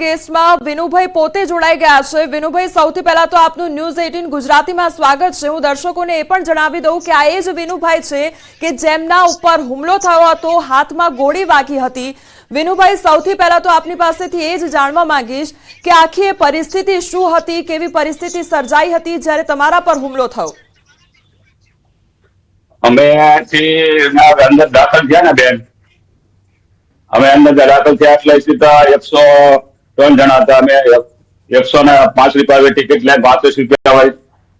ગેસ્ટમાં વિનુભાઈ પોતે જોડાઈ ગયા છે। વિનુભાઈ, સૌથી પહેલા તો આપનું ન્યૂઝ 18 ગુજરાતીમાં સ્વાગત છે। હું દર્શકોને એ પણ જણાવી દઉં કે આ એ જ વિનુભાઈ છે કે જેમના ઉપર હુમલો થયો હતો, હાથમાં ગોળી વાગી હતી। વિનુભાઈ, સૌથી પહેલા તો આપની પાસેથી એ જ જાણવા માંગીશ કે આખી એ પરિસ્થિતિ શું હતી, કેવી પરિસ્થિતિ સર્જાઈ હતી જ્યારે તમારા પર હુમલો થયો? અમે અંદર દાખલ થયા ને બેન, અમે અંદર દાખલ થયા એટલે સીધા 103 જણા હતા। અમે 105 રૂપિયા ટિકિટ લઈને 35 રૂપિયા હોય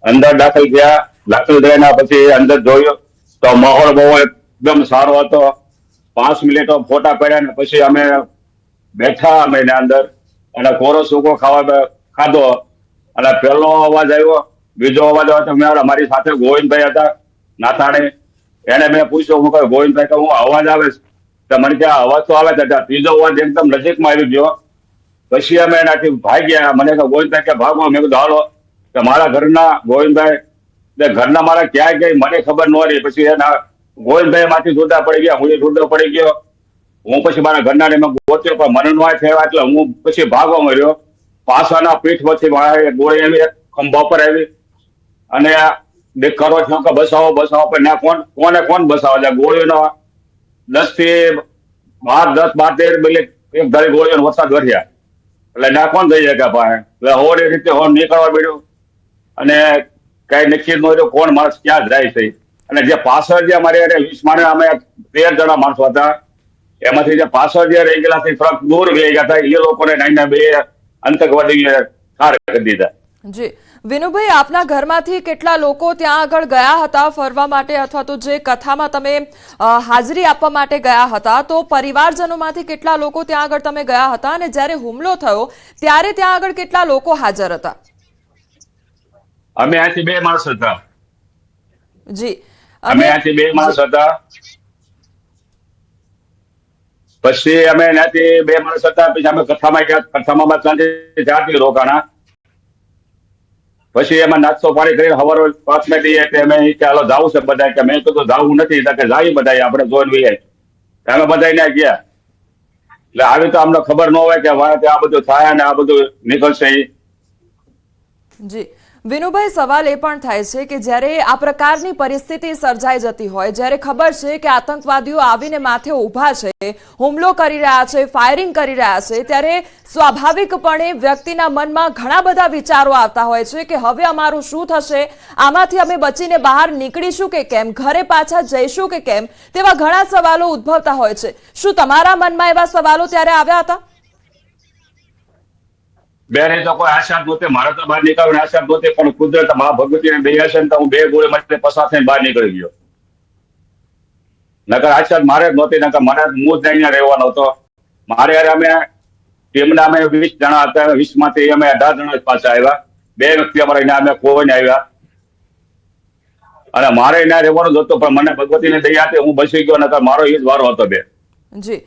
અંદર દાખલ થયા। દાખલ થયા પછી અંદર જોયું તો માહોલ બહુ એકદમ સારો હતો। 5 મિનિટ ફોટા પડ્યા ને પછી અમે બેઠા અમે એના અંદર અને કોરો સૂકો ખાધો અને પહેલો અવાજ આવ્યો, બીજો અવાજ આવ્યો। મારી સાથે ગોવિંદભાઈ હતા નાથાણી, એને મેં પૂછ્યું, હું કહ્યું ગોવિંદભાઈ કે હું અવાજ આવે તો મને કે અવાજ તો આવે છે। ત્રીજો અવાજ એકદમ નજીકમાં આવી ગયો। પછી અમે એનાથી ભાગ્યા। મને કે ગોવિંદભાઈ કે ભાગો। મેં કીધું હાલો કે મારા ઘરના ગોવિંદભાઈ ઘરના મારા ક્યાં ગઈ મને ખબર ન રહી। પછી એના ગોવિંદભાઈ માંથી જુદા પડી ગયા, હું જુદો પડી ગયો। હું પછી મારા ઘરના ને મેં ગોત્યો પણ મને નો થયા એટલે હું પછી ભાગવા મળ્યો। પાછળના પીઠ પછી ગોળી આવી, ખંભા પર આવી અને કરો છો કે બસાવો બસાવો પણ ના કોણ બસાવો? ગોળીનો 10 થી 12 મિનિટ એક ધારી ગોળીનો વરસાદ વર્યા એટલે ના કોણ થઈ શકે પાસે। એટલે હોળી રીતે હોડ નીકળવા મળ્યું અને કઈ નક્કી ન હોય કોણ માણસ ક્યાં જાય છે। અને જે પાછળ જે અમારે 20 માણસ, અમે 13 જણા માણસો હતા, એમાંથી જે પાછળ જે રહી ગયેલા થોડાક દૂર વહી ગયા હતા, એ લોકોને 2 આતંકવાદીએ ઠાર કરી દીધા। જી વિનુભાઈ, આપના ઘરમાંથી કેટલા લોકો ત્યાં આગળ ગયા હતા ફરવા માટે, અથવા તો જે કથામાં તમે હાજરી આપવા માટે ગયા હતા, તો પરિવારજનોમાંથી કેટલા લોકો ત્યાં આગળ તમે ગયા હતા અને જ્યારે હુમલો થયો ત્યારે ત્યાં આગળ કેટલા લોકો હાજર હતા? અમે અહીંથી 2 માણસ હતા। જી, અમે અહીંથી 2 માણસ હતા। પછી અમે ત્યાંથી 2 માણસ હતા। પછી અમે કથામાં ગયા। કથામાં ત્યાંથી રોકાણા। પછી એમાં નાસ્તો પાણી કરીને સવારે 5 વાગે એટલે અમે ચાલો જાવું છે બધા, કે મેં કીધું જાવું નથી કે જાય બધા આપણે જોઈને વહીએ। અમે બધા ત્યાં ગયા એટલે આવી તો અમને ખબર ન હોય કે આ બધું થાય અને આ બધું નીકળશે। જી વિનુભાઈ, સવાલ એ પણ થાય છે કે જ્યારે આ પ્રકારની પરિસ્થિતિ સર્જાઈ જતી હોય, જ્યારે ખબર છે કે આતંકવાદીઓ આવીને માથે ઊભા છે, હુમલો કરી રહ્યા છે, ફાયરિંગ કરી રહ્યા છે, ત્યારે સ્વાભાવિકપણે વ્યક્તિના મનમાં ઘણા બધા વિચારો આવતા હોય છે કે હવે અમારું શું થશે, આમાંથી અમે બચીને બહાર નીકળીશું કે કેમ, ઘરે પાછા જઈશું કે કેમ, તેવા ઘણા સવાલો ઉદ્ભવતા હોય છે। શું તમારા મનમાં એવા સવાલો ત્યારે આવ્યા હતા? બેન, તો કોઈ આશા નહોતી, મારે તો બહાર નીકળવાની આશા નહોતી, પણ કુદરત મા ભગવતીને દયા છે ને હું 2 ગોળી માટે પસાર થઈને બહાર નીકળી ગયો। નકર આશા મારે જ નહોતી, નકર મને હું જ અહીંયા રહેવાનો હતો। મારે અમે ટીમના અમે 20 જણા હતા, 20 માંથી અમે 18 જણા પાછા આવ્યા। 2 વ્યક્તિ અમારે અહીંયા અમે કોઈને આવ્યા અને મારે અહીંયા રહેવાનું જ હતું, પણ મને ભગવતીને દયા હતી, હું બચી ગયો, નકર મારો એ જ વારો હતો બેન। જી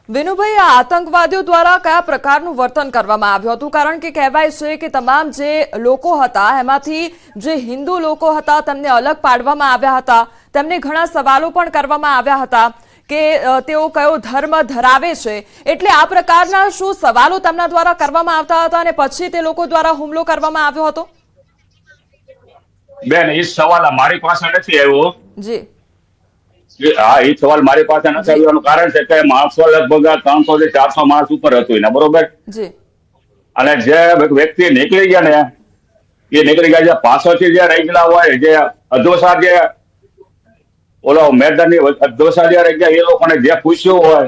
વિનુભાઈ, આ આતંકવાદીઓ દ્વારા કયા પ્રકારનું વર્તન કરવામાં આવ્યું હતું? કારણ કે કહેવાય છે કે તમામ જે લોકો હતા એમાંથી જે હિન્દુ લોકો હતા તેમને અલગ પાડવામાં આવ્યા હતા, તેમને ઘણા સવાલો પણ કરવામાં આવ્યા હતા કે તેઓ કયો ધર્મ ધરાવે છે, એટલે આ પ્રકારના શું સવાલો તેમના દ્વારા કરવામાં આવતા હતા અને પછી તે લોકો દ્વારા હુમલો કરવામાં આવ્યો હતો? બેન, એ સવાલ મારી પાસે નથી આવ્યો। જી હા, એ સવાલ મારી પાસે નથી આવ્યો। કારણ છે કે માણસો લગભગ 300 થી 400 માણસ ઉપર હતું એને, બરોબર? જી અને જે વ્યક્તિ નીકળી ગયા ને એ નીકળી ગયા, જે પાછળથી જે રહી ગયેલા હોય, જે અધોસા જે ઓલો મેદાનની અધોસા જે રહી ગયા, એ લોકોને જે પૂછ્યું હોય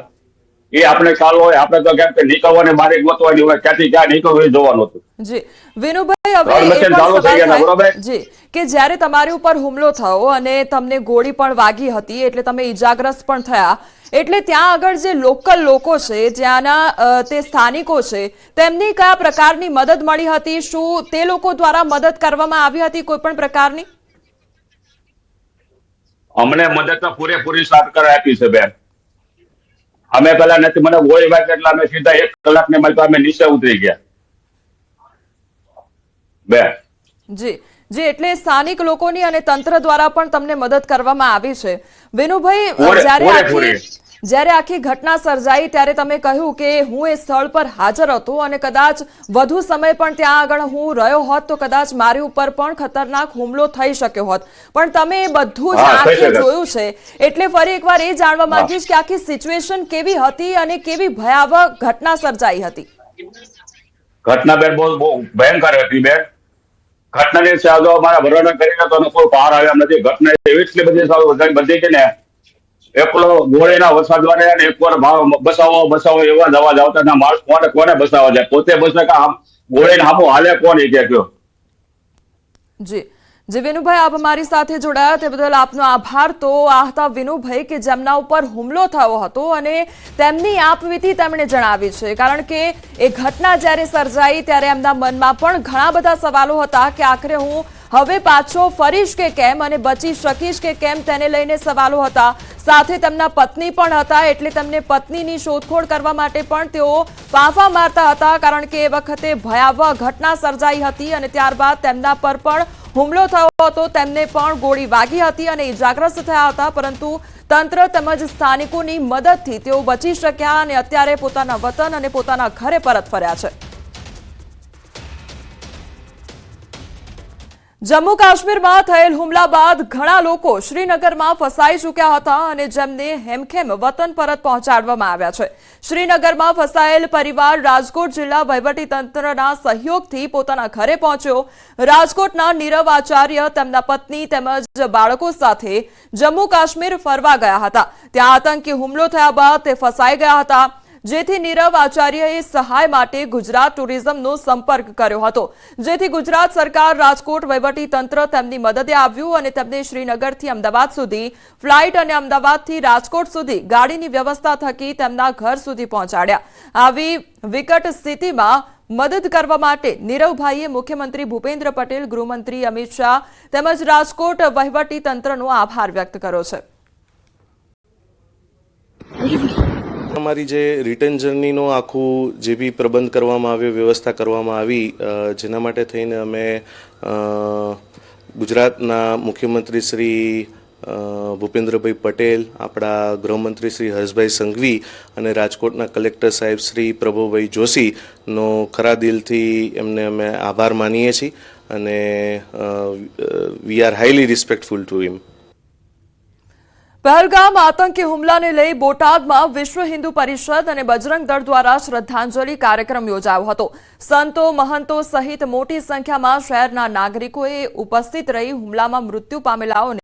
એ આપણે ખ્યાલ હોય। આપણે તો કેમ કે નીકળવાની બારી ગોતવાની હોય, ક્યાંથી ક્યાં નીકળવું એ જોવાનું હતું। જી વિનુભાઈ, હવે એ પણ સવાલ થાય જી કે જ્યારે તમારી ઉપર હુમલો થયો અને તમને ગોળી પણ વાગી હતી એટલે તમે ઈજાગ્રસ્ત પણ થયા, એટલે ત્યાં આગળ જે લોકલ લોકો છે, જ્યાંના તે સ્થાનિકો છે, તેમની કયા પ્રકારની મદદ મળી હતી? શું તે લોકો દ્વારા મદદ કરવામાં આવી હતી કોઈ પણ પ્રકારની? અમને મદદ તો પૂરેપૂરી સાથ આપી છે બેન। અમે પેલા નથી, મને ગોળી વાગી એટલે અમે સીધા 1 કલાકની માં અમે નીચે ઉતરી ગયા બેન। જી જી, એટલે સ્થાનિક લોકોની અને તંત્ર દ્વારા પણ તમને મદદ કરવામાં આવી છે। વિનુભાઈ, જ્યારે જ્યારે આખી ઘટના સર્જાઈ ત્યારે તમે કહ્યું કે હું એ સ્થળ પર હાજર હતો અને કદાચ વધુ સમય પણ ત્યાં આગળ હું રહ્યો હોત તો કદાચ મારી ઉપર પણ ખતરનાક હુમલો થઈ શક્યો હોત, પણ તમે એ બધું જ હા, થઈ આંખે શકે. જોયું છે, એટલે ફરી એકવાર એ જાણવા માંગીશ કે આખી સિચ્યુએશન કેવી હતી અને કેવી ભયાવહ ઘટના સર્જાઈ હતી. ઘટના બેન બહુ ભયંકર હતી બેન. ઘટનાની સાદો અમારા વર્ણન કરીને તો કોઈ પાર આવ્યા નથી. ઘટના એવી એટલી બધી બધી છે ને, એકલો ગોળીના વરસાદ વાળે અને એકવાર બસાવો એવા જ અવાજ આવતા ના માણસ કોને બસાવવા જાય, પોતે બસે કે આમ ગોળીને સામું હાલે કોણ એ કે કયો. જી વિનુભાઈ, આપ અમારી સાથે જોડાયા તે બદલ આપનો આભાર. તો આ હતા વિનુભાઈ કે જેમના ઉપર હુમલો થયો હતો અને તેમની આપવીતી તેમણે જણાવી છે, કારણ કે એ ઘટના જ્યારે સર્જાઈ ત્યારે એમના મનમાં પણ ઘણા બધા સવાલો હતા કે આખરે હું હવે પાછો ફરીશ કે કેમ અને બચી શકીશ કે કેમ, તેને લઈને સવાલો હતા. સાથે તેમના પત્ની પણ હતા, એટલે તેમને પત્નીની શોધખોળ કરવા માટે પણ તેઓ ફાંફા મારતા હતા, કારણ કે એ વખતે ભયાવહ ઘટના સર્જાઈ હતી અને ત્યારબાદ તેમના પર પણ હુમલો થયો હતો. તેમને પણ ગોળી વાગી હતી અને ઇજાગ્રસ્ત થયા હતા, પરંતુ તંત્ર તેમજ સ્થાનિકોની મદદથી તેઓ બચી શક્યા અને અત્યારે પોતાના વતન અને પોતાના ઘરે પરત ફર્યા છે. જમ્મુ કાશ્મીરમાં થયેલ હુમલા બાદ ઘણા લોકો શ્રીનગરમાં ફસાઈ ચૂક્યા હતા અને જેમને હેમખેમ વતન પરત પહોંચાડવામાં આવ્યા છે. શ્રીનગરમાં ફસાયેલ પરિવાર રાજકોટ જિલ્લા વહીવટીતંત્રના સહયોગથી પોતાના ઘરે પહોંચ્યો. રાજકોટના નીરવ આચાર્ય તેમના પત્ની તેમજ બાળકો સાથે જમ્મુ કાશ્મીર ફરવા ગયા હતા. ત્યાં આતંકી હુમલો થયા બાદ તે ફસાઈ ગયા હતા, જેથી નીરવ આચાર્યએ સહાય માટે ગુજરાત ટુરિઝમનો સંપર્ક કર્યો હતો, જેથી ગુજરાત સરકાર રાજકોટ વહીવટી તંત્ર તેમની મદદે આવ્યું અને તેમને શ્રીનગરથી અમદાવાદ સુધી ફ્લાઇટ અને અમદાવાદથી રાજકોટ સુધી ગાડીની વ્યવસ્થા થકી તેમના ઘર સુધી પહોંચાડ્યા. આવી વિકટ સ્થિતિમાં મદદ કરવા માટે નીરવભાઈએ મુખ્યમંત્રી ભૂપેન્દ્ર પટેલ, ગૃહમંત્રી અમિત શાહ તેમજ રાજકોટ વહીવટી તંત્રનો આભાર વ્યક્ત કર્યો છે. અમારી જે રિટર્ન જર્નીનો આખું જે બી પ્રબંધ કરવામાં આવ્યો, વ્યવસ્થા કરવામાં આવી, જેના માટે થઈને અમે ગુજરાતના મુખ્યમંત્રી શ્રી ભૂપેન્દ્રભાઈ પટેલ, આપણા ગૃહમંત્રી શ્રી હર્ષભાઈ સંઘવી અને રાજકોટના કલેક્ટર સાહેબ શ્રી પ્રભુભાઈ જોશીનો ખરા દિલથી એમને અમે આભાર માનીએ છીએ અને we are highly respectful to him. Pahalgam આતંકી હુમલાને લઈ બોટાદમાં વિશ્વ હિન્દુ પરિષદ અને બજરંગ દળ દ્વારા શ્રદ્ધાંજલિ કાર્યક્રમ યોજાયો હતો. સંતો, મહંતો સહિત મોટી સંખ્યામાં શહેરના નાગરિકોએ ઉપસ્થિત રહી હુમલામાં મૃત્યુ પામેલાઓને